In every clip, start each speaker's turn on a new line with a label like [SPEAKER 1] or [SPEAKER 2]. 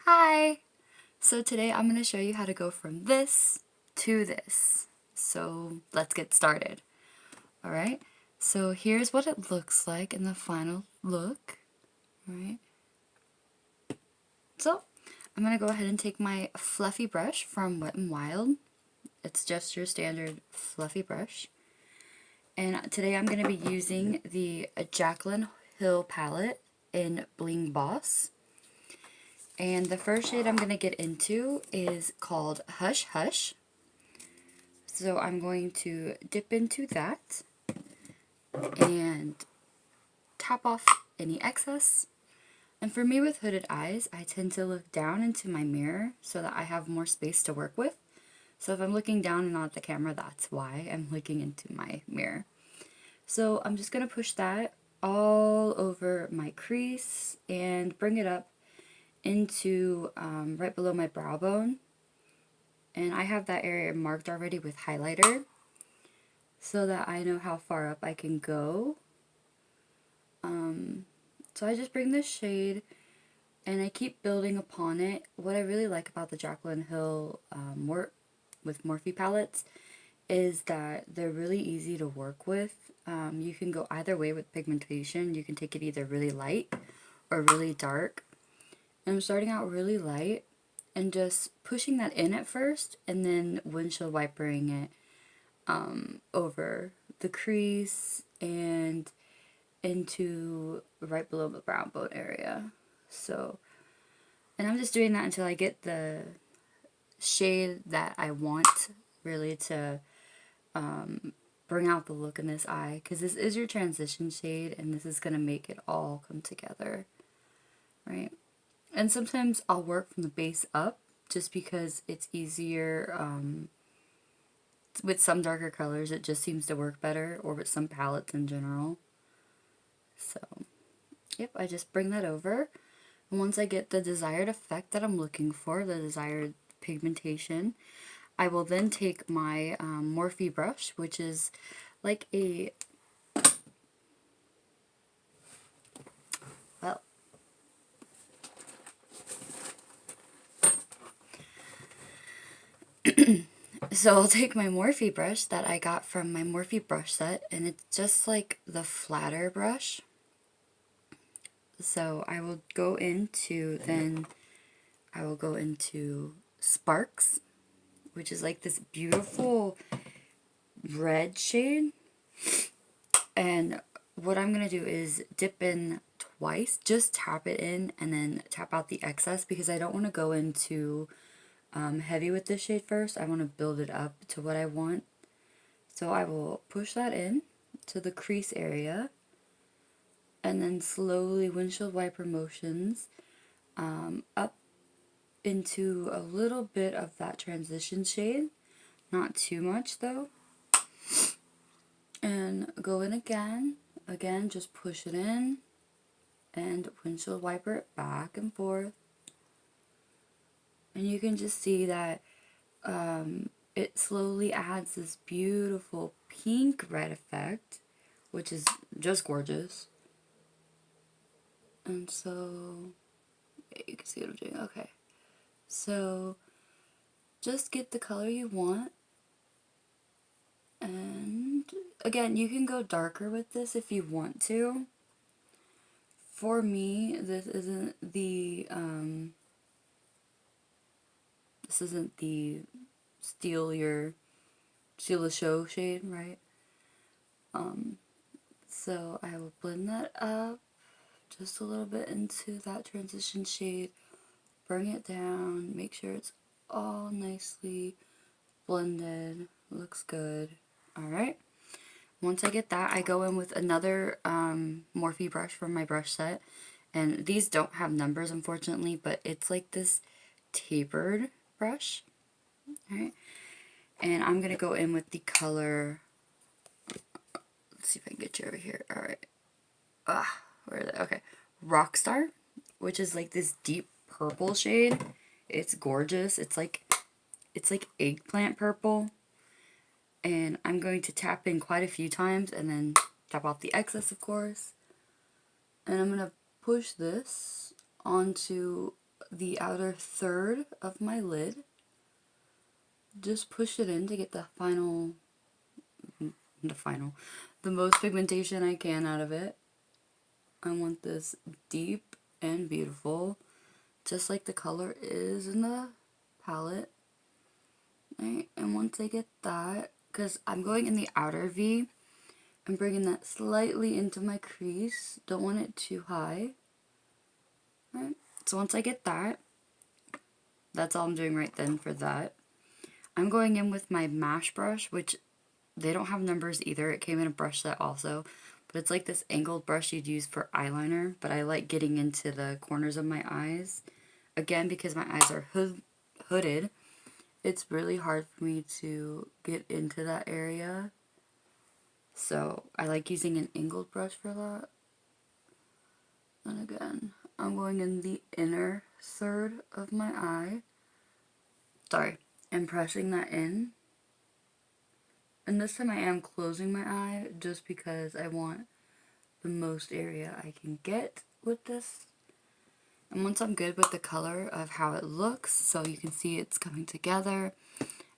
[SPEAKER 1] Hi! So today I'm going to show you how to go from this to this. So let's get started. Alright, so here's what it looks like in the final look. Alright, so I'm going to go ahead and take my fluffy brush from Wet n Wild. It's just your standard fluffy brush. And today I'm going to be using the Jaclyn Hill palette in Bling Boss. And the first shade I'm going to get into is called Hush Hush. So I'm going to dip into that and tap off any excess. And for me with hooded eyes, I tend to look down into my mirror so that I have more space to work with. So if I'm looking down and not at the camera, that's why I'm looking into my mirror. So I'm just going to push that all over my crease and bring it up into right below my brow bone. And I have that area marked already with highlighter so that I know how far up I can go. So I just bring this shade and I keep building upon it. What I really like about the Jaclyn Hill with Morphe palettes is that they're really easy to work with. You can go either way with pigmentation. You can take it either really light or really dark. And I'm starting out really light and just pushing that in at first and then windshield wipering it over the crease and into right below the brow bone area. So, and I'm just doing that until I get the shade that I want really to bring out the look in this eye, because this is your transition shade and this is going to make it all come together, right? And sometimes I'll work from the base up just because it's easier. With some darker colors it just seems to work better, or with some palettes in general. So yep, I just bring that over, and once I get the desired effect that I'm looking for, the desired pigmentation, I will then take my Morphe brush, which is like a, well, so I'll take my Morphe brush that I got from my Morphe brush set, and it's just like the flatter brush. So I will go into, Sparks, which is like this beautiful red shade. And what I'm going to do is dip in twice, just tap it in and then tap out the excess, because I don't want to go into heavy with this shade first. I want to build it up to what I want. So I will push that in to the crease area and then slowly windshield wiper motions up into a little bit of that transition shade, not too much though, and go in again, just push it in and windshield wiper it back and forth, and you can just see that it slowly adds this beautiful pink red effect, which is just gorgeous. And so you can see what I'm doing. Okay, so just get the color you want. And again, you can go darker with this if you want to. For me, this isn't the steal the show shade, right? So I will blend that up just a little bit into that transition shade, bring it down, make sure it's all nicely blended, looks good. Alright, once I get that, I go in with another Morphe brush from my brush set, and these don't have numbers unfortunately, but it's like this tapered brush. Alright, and I'm going to go in with the color, let's see if I can get you over here. Alright, where is it? Okay, Rockstar, which is like this deep purple shade. It's gorgeous. It's like eggplant purple. And I'm going to tap in quite a few times and then tap off the excess, of course. And I'm going to push this onto the outer third of my lid. Just push it in to get the most pigmentation I can out of it. I want this deep and beautiful, just like the color is in the palette. Right? And once I get that, because I'm going in the outer V, I'm bringing that slightly into my crease. Don't want it too high. Right? So once I get that, that's all I'm doing right then for that. I'm going in with my Mash brush, which they don't have numbers either. It came in a brush set also. But it's like this angled brush you'd use for eyeliner. But I like getting into the corners of my eyes. Again, because my eyes are hooded, it's really hard for me to get into that area. So I like using an angled brush for that. And again, I'm going in the inner third of my eye. Sorry, and pressing that in. And this time I am closing my eye just because I want the most area I can get with this. And once I'm good with the color of how it looks, so you can see it's coming together.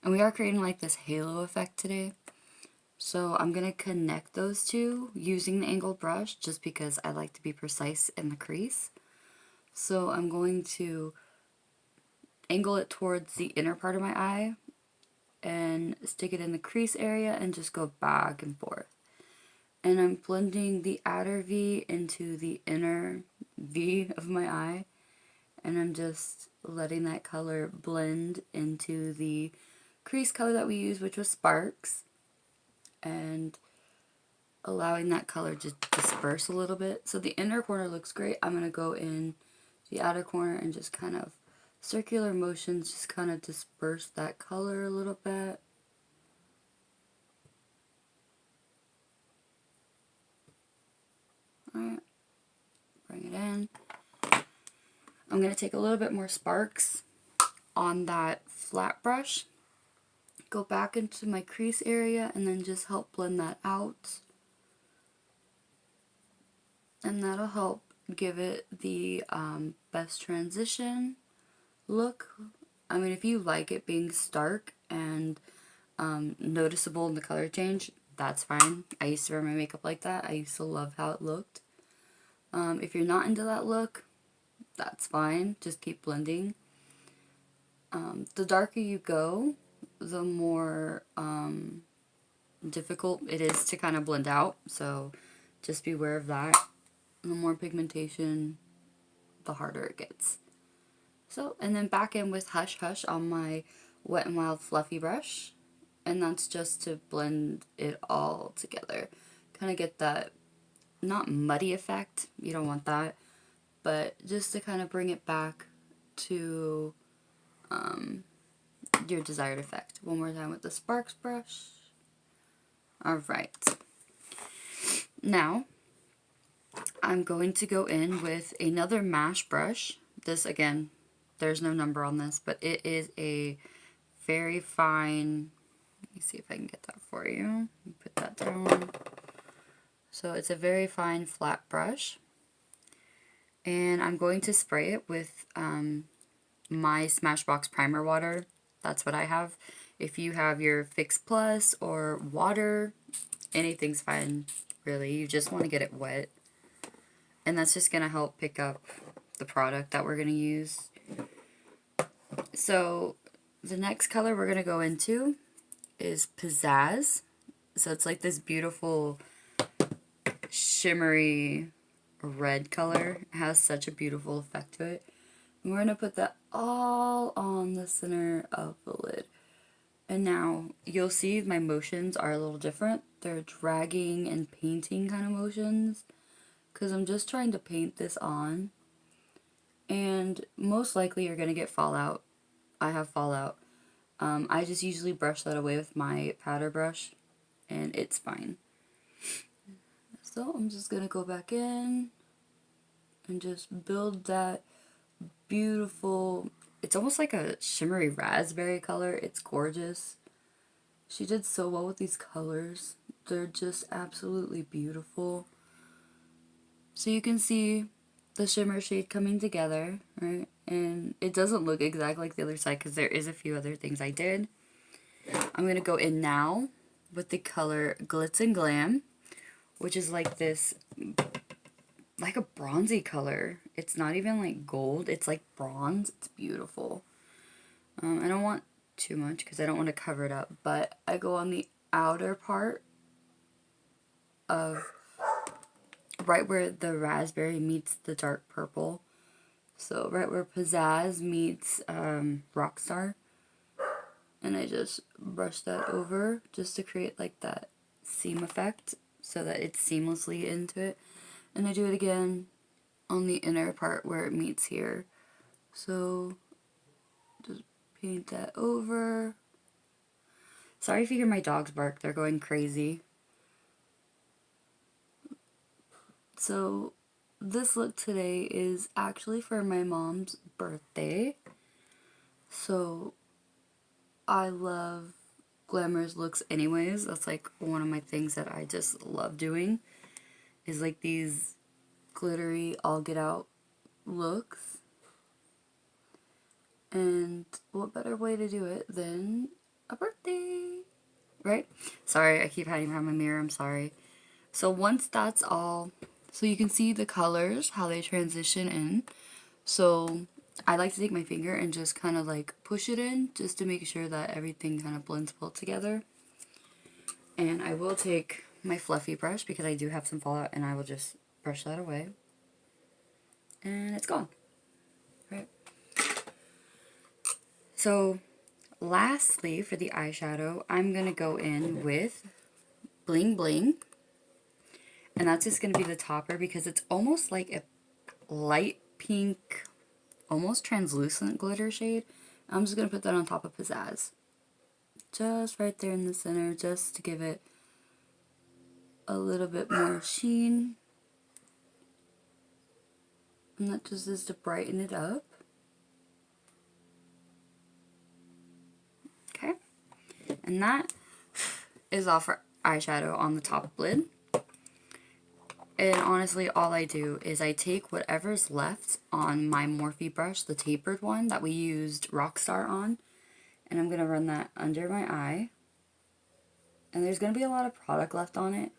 [SPEAKER 1] And we are creating like this halo effect today. So I'm going to connect those two using the angled brush just because I like to be precise in the crease. So I'm going to angle it towards the inner part of my eye and stick it in the crease area and just go back and forth. And I'm blending the outer V into the inner V of my eye, and I'm just letting that color blend into the crease color that we used, which was Sparks, and allowing that color to disperse a little bit. So the inner corner looks great. I'm going to go in the outer corner and just kind of circular motions, just kind of disperse that color a little bit. Alright, bring it in. I'm going to take a little bit more Sparks on that flat brush, go back into my crease area, and then just help blend that out. And that'll help give it the best transition look. I mean, if you like it being stark and noticeable in the color change, that's fine. I used to wear my makeup like that. I used to love how it looked. If you're not into that look, that's fine. Just keep blending. The darker you go, the more difficult it is to kind of blend out. So just be aware of that. The more pigmentation, the harder it gets. So, and then back in with Hush Hush on my Wet n Wild Fluffy brush. And that's just to blend it all together. Kind of get that, not muddy effect, you don't want that, but just to kind of bring it back to your desired effect. One more time with the Sparks brush. Alright. Now, I'm going to go in with another Mash brush. This, again, there's no number on this, but it is a very fine, let me see if I can get that for you. Put that down. So it's a very fine flat brush. And I'm going to spray it with my Smashbox Primer Water. That's what I have. If you have your Fix Plus or water, anything's fine, really. You just want to get it wet. And that's just going to help pick up the product that we're going to use. So the next color we're going to go into is Pizzazz. So it's like this beautiful shimmery red color. It has such a beautiful effect to it. And we're going to put that all on the center of the lid. And now you'll see my motions are a little different. They're dragging and painting kind of motions, because I'm just trying to paint this on. And most likely you're going to get fallout. I have fallout. I just usually brush that away with my powder brush, and it's fine. So I'm just going to go back in and just build that beautiful, it's almost like a shimmery raspberry color. It's gorgeous. She did so well with these colors. They're just absolutely beautiful. So you can see the shimmer shade coming together, right? and it doesn't look exactly like the other side because there is a few other things I did. I'm going to go in now with the color Glitz and Glam, which is like this, like a bronzy color. It's not even like gold, it's like bronze. It's beautiful. I don't want too much because I don't want to cover it up, but I go on the outer part of right where the raspberry meets the dark purple. So right where Pizzazz meets Rockstar. And I just brush that over just to create like that seam effect so that it's seamlessly into it. And I do it again on the inner part where it meets here. So just paint that over. Sorry if you hear my dogs bark, they're going crazy. So this look today is actually for my mom's birthday. So I love glamorous looks anyways. That's like one of my things that I just love doing, is like these glittery all get out looks. And what better way to do it than a birthday, right? Sorry, I keep hiding behind my mirror, I'm sorry. So once that's all, so you can see the colors, how they transition in. So I like to take my finger and just kind of like push it in just to make sure that everything kind of blends well together. And I will take my fluffy brush because I do have some fallout, and I will just brush that away. And it's gone. Right. So lastly, for the eyeshadow, I'm going to go in with Bling Bling. And that's just going to be the topper because it's almost like a light pink, almost translucent glitter shade. I'm just going to put that on top of Pizzazz. Just right there in the center, just to give it a little bit more sheen. And that just is to brighten it up. Okay. And that is all for eyeshadow on the top lid. And honestly, all I do is I take whatever's left on my Morphe brush, the tapered one that we used Rockstar on, and I'm going to run that under my eye. And there's going to be a lot of product left on it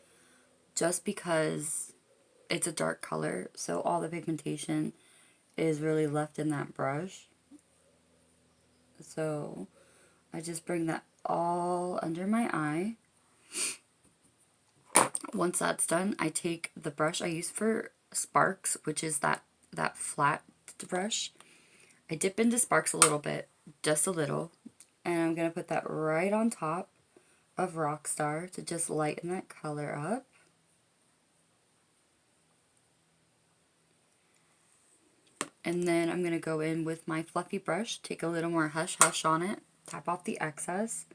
[SPEAKER 1] just because it's a dark color, so all the pigmentation is really left in that brush. So I just bring that all under my eye. Once that's done, I take the brush I use for Sparks, which is that flat brush. I dip into Sparks a little bit, just a little, and I'm going to put that right on top of Rockstar to just lighten that color up. And then I'm going to go in with my fluffy brush, take a little more Hush Hush on it, tap off the excess,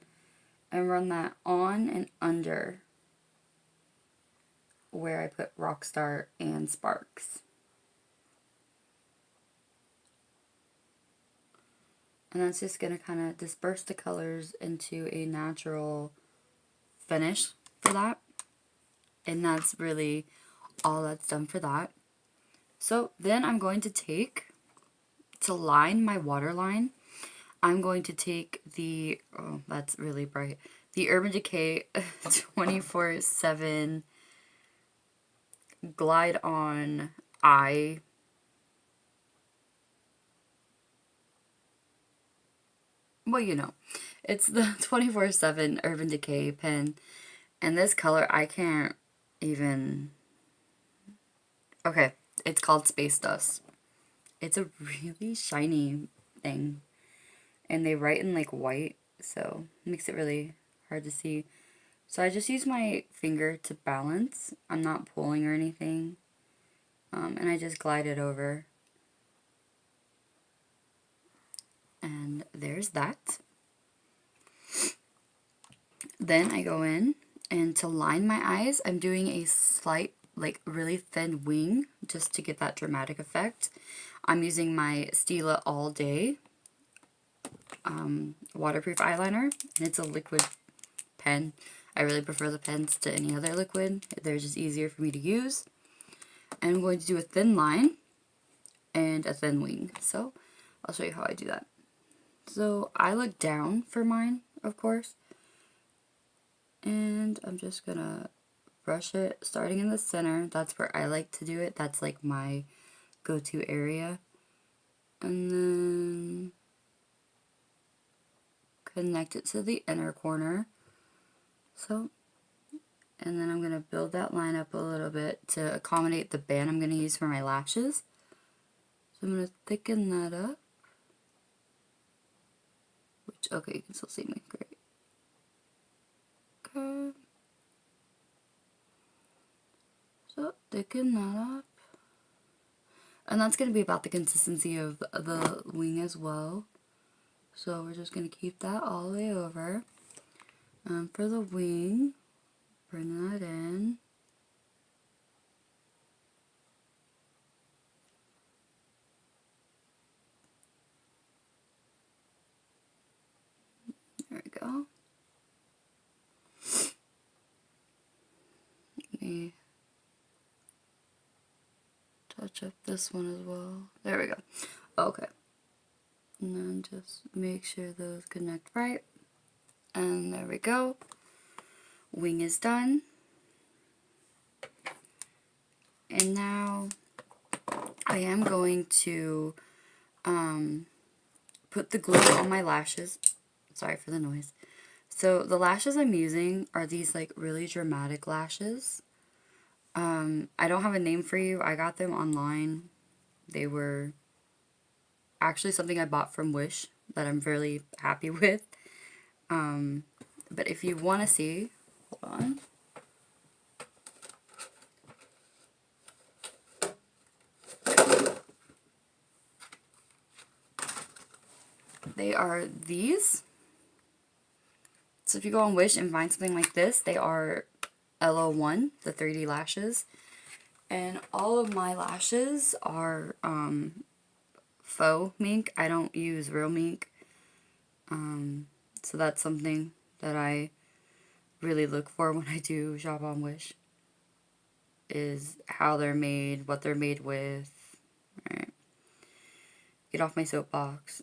[SPEAKER 1] and run that on and under where I put Rockstar and Sparks. And that's just going to kind of disperse the colors into a natural finish for that. And that's really all that's done for that. So then I'm going to take, to line my waterline, I'm going to take the, oh, that's really bright, the Urban Decay 24/7 Glide On Eye. Well, you know, it's the 24/7 Urban Decay pen. And this color, I can't even, okay, it's called Space Dust. It's a really shiny thing. And they write in like white, so it makes it really hard to see. So I just use my finger to balance. I'm not pulling or anything. And I just glide it over. And there's that. Then I go in, and to line my eyes, I'm doing a slight, like really thin wing, just to get that dramatic effect. I'm using my Stila All Day waterproof eyeliner, and it's a liquid pen. I really prefer the pens to any other liquid. They're just easier for me to use. And I'm going to do a thin line and a thin wing. So I'll show you how I do that. So I look down for mine, of course, and I'm just gonna brush it starting in the center. That's where I like to do it. That's like my go-to area. And then connect it to the inner corner. So, and then I'm going to build that line up a little bit to accommodate the band I'm going to use for my lashes. So I'm going to thicken that up. Which, okay, you can still see me. Great. Okay. So, thicken that up. And that's going to be about the consistency of the wing as well. So we're just going to keep that all the way over. For the wing, bring that in. There we go. Let me touch up this one as well. There we go. Okay. And then just make sure those connect right. And there we go. Wing is done. And now I am going to put the glue on my lashes. Sorry for the noise. So the lashes I'm using are these like really dramatic lashes. I don't have a name for you. I got them online. They were actually something I bought from Wish that I'm really happy with. But if you want to see, hold on. They are these. So if you go on Wish and find something like this, they are LO1, the 3D lashes. And all of my lashes are faux mink. I don't use real mink. So that's something that I really look for when I do shop on Wish. Is how they're made, what they're made with. Alright. Get off my soapbox.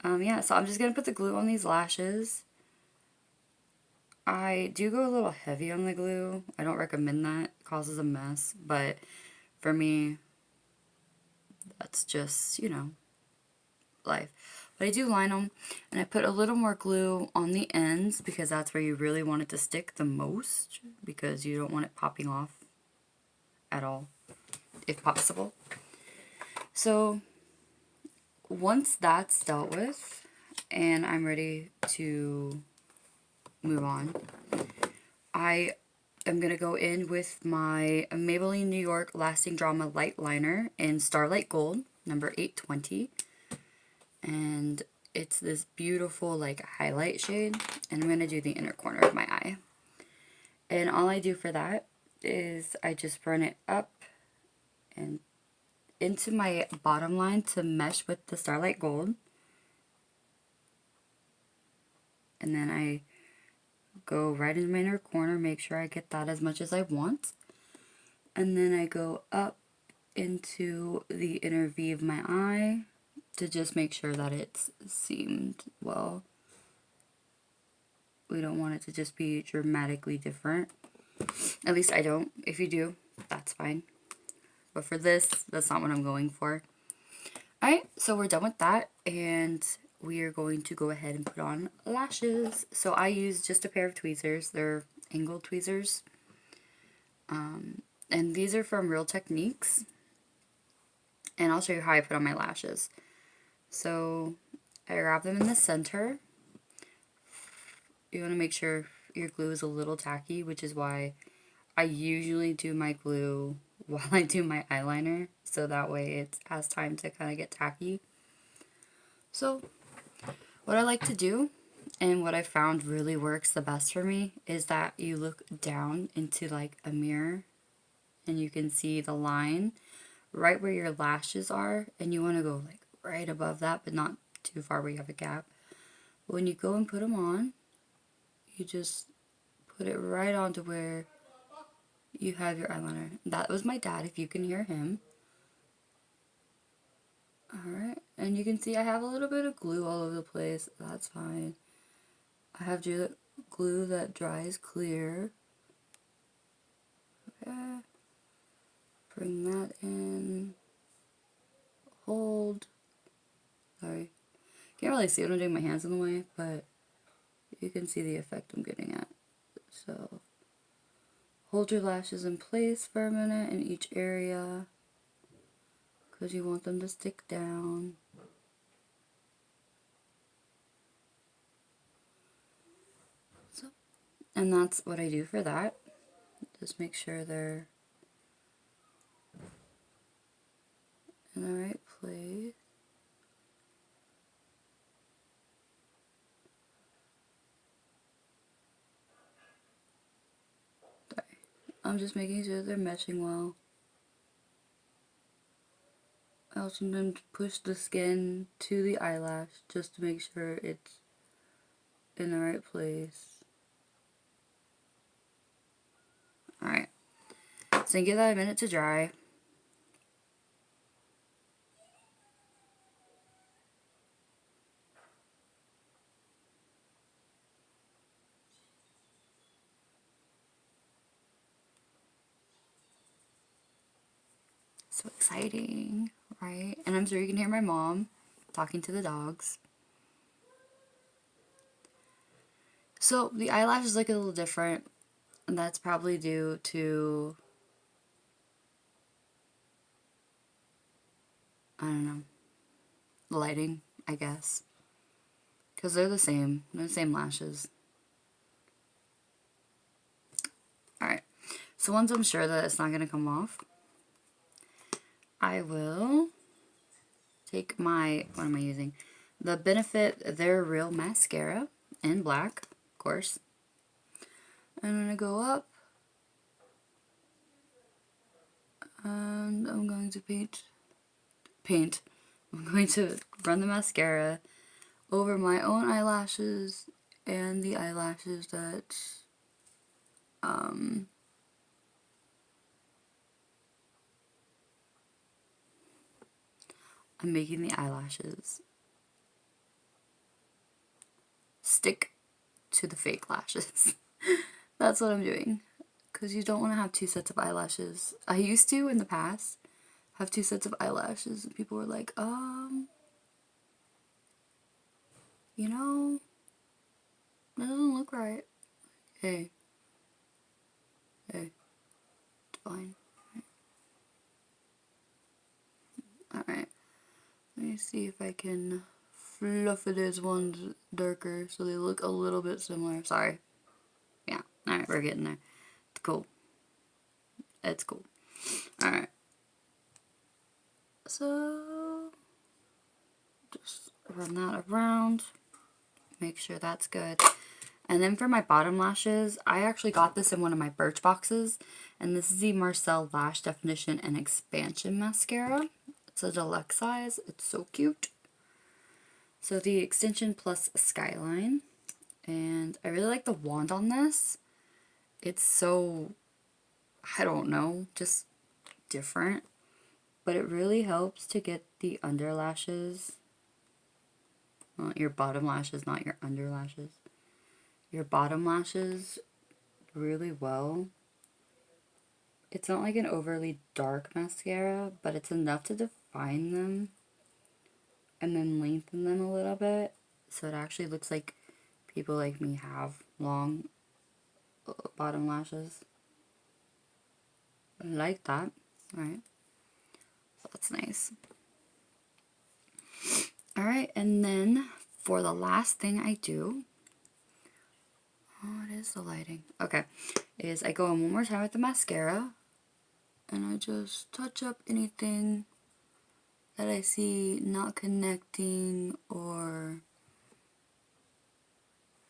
[SPEAKER 1] Yeah, so I'm just going to put the glue on these lashes. I do go a little heavy on the glue. I don't recommend that. It causes a mess. But for me, that's just, you know, life. But I do line them. And I put a little more glue on the ends because that's where you really want it to stick the most. Because you don't want it popping off at all, if possible. So once that's dealt with and I'm ready to move on, I am going to go in with my Maybelline New York Lasting Drama Light Liner in Starlight Gold, number 820. And it's this beautiful like highlight shade. And I'm going to do the inner corner of my eye. And all I do for that is I just run it up and into my bottom line to mesh with the Starlight Gold. And then I go right into my inner corner, make sure I get that as much as I want. And then I go up into the inner V of my eye to just make sure that it's seamed well. We don't want it to just be dramatically different. At least I don't. If you do, that's fine. But for this, that's not what I'm going for. Alright, so we're done with that, and we are going to go ahead and put on lashes. So I use just a pair of tweezers. They're angled tweezers. And these are from Real Techniques. And I'll show you how I put on my lashes. So I grab them in the center. You want to make sure your glue is a little tacky, which is why I usually do my glue while I do my eyeliner. So that way it has time to kind of get tacky. So what I like to do, and what I found really works the best for me, is that you look down into like a mirror and you can see the line right where your lashes are, and you want to go like right above that but not too far where you have a gap. But when you go and put them on, you just put it right onto where you have your eyeliner. That was my dad, if you can hear him. And you can see I have a little bit of glue all over the place. That's fine. I have glue that dries clear. Okay. Bring that in. Hold. Sorry. Can't really see what I'm doing, my hands in the way, but you can see the effect I'm getting at. So, hold your lashes in place for a minute in each area, because you want them to stick down. So, and that's what I do for that. Just make sure they're in the right place. Sorry. I'm just making sure they're meshing well. I also then push the skin to the eyelash just to make sure it's in the right place. Alright, so give that a minute to dry. So exciting, right? And I'm sure you can hear my mom talking to the dogs. So the eyelashes look a little different, and that's probably due to, I don't know, lighting, I guess. Because they're the same lashes. Alright, so once I'm sure that it's not going to come off, I will take my, what am I using? The Benefit They're Real Mascara in black, of course. I'm going to go up, and I'm going to paint. I'm going to run the mascara over my own eyelashes and the eyelashes that I'm making the eyelashes stick to the fake lashes. That's what I'm doing, because you don't want to have two sets of eyelashes. I used to in the past have two sets of eyelashes, and people were like, you know, that doesn't look right. Hey, it's fine. Alright, let me see if I can fluff it as one's darker so they look a little bit similar. Sorry. Yeah, alright, we're getting there. It's cool. It's cool. Alright. So, just run that around. Make sure that's good. And then for my bottom lashes, I actually got this in one of my Birch boxes. And this is the Marcel Lash Definition and Expansion Mascara. It's a deluxe size. It's so cute. So the Extension Plus Skyline. And I really like the wand on this. It's so, I don't know, just different. But it really helps to get the under lashes. Well, your bottom lashes, not your under lashes. Your bottom lashes really well. It's not like an overly dark mascara, but it's enough to define them and then lengthen them a little bit, so it actually looks like people like me have long bottom lashes. I like that, right? So that's nice. Alright, and then for the last thing I do, oh, it is the lighting. Okay, is I go in one more time with the mascara, and I just touch up anything that I see not connecting or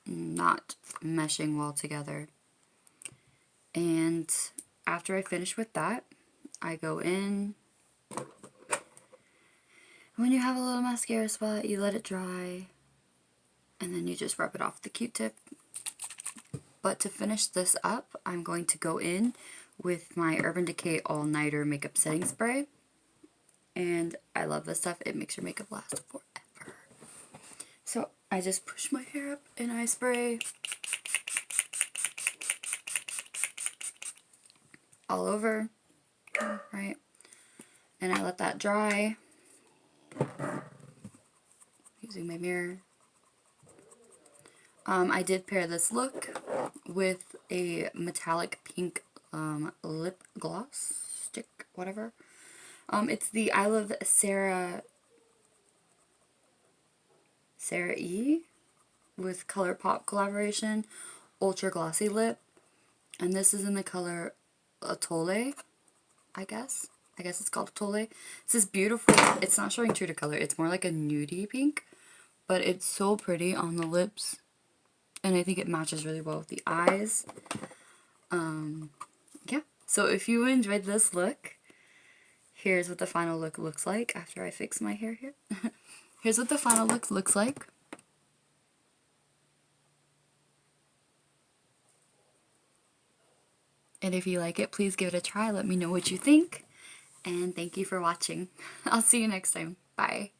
[SPEAKER 1] not meshing well together. And after I finish with that, I go in. When you have a little mascara spot, you let it dry, and then you just rub it off the Q-tip. But to finish this up, I'm going to go in with my Urban Decay All Nighter Makeup Setting Spray. and I love this stuff. It makes your makeup last forever. So I just push my hair up and I spray all over, right? And I let that dry using my mirror. I did pair this look with a metallic pink lip gloss stick, whatever. It's the I Love Sarah E with ColourPop collaboration ultra glossy lip, and this is in the color Atolle, I guess it's called Atolle. This is beautiful. It's not showing true to color, it's more like a nudie pink, but it's so pretty on the lips, and I think it matches really well with the eyes. Yeah, so if you enjoyed this look, here's what the final look looks like after I fix my hair here. Here's what the final look looks like. And if you like it, please give it a try. Let me know what you think. And thank you for watching. I'll see you next time. Bye.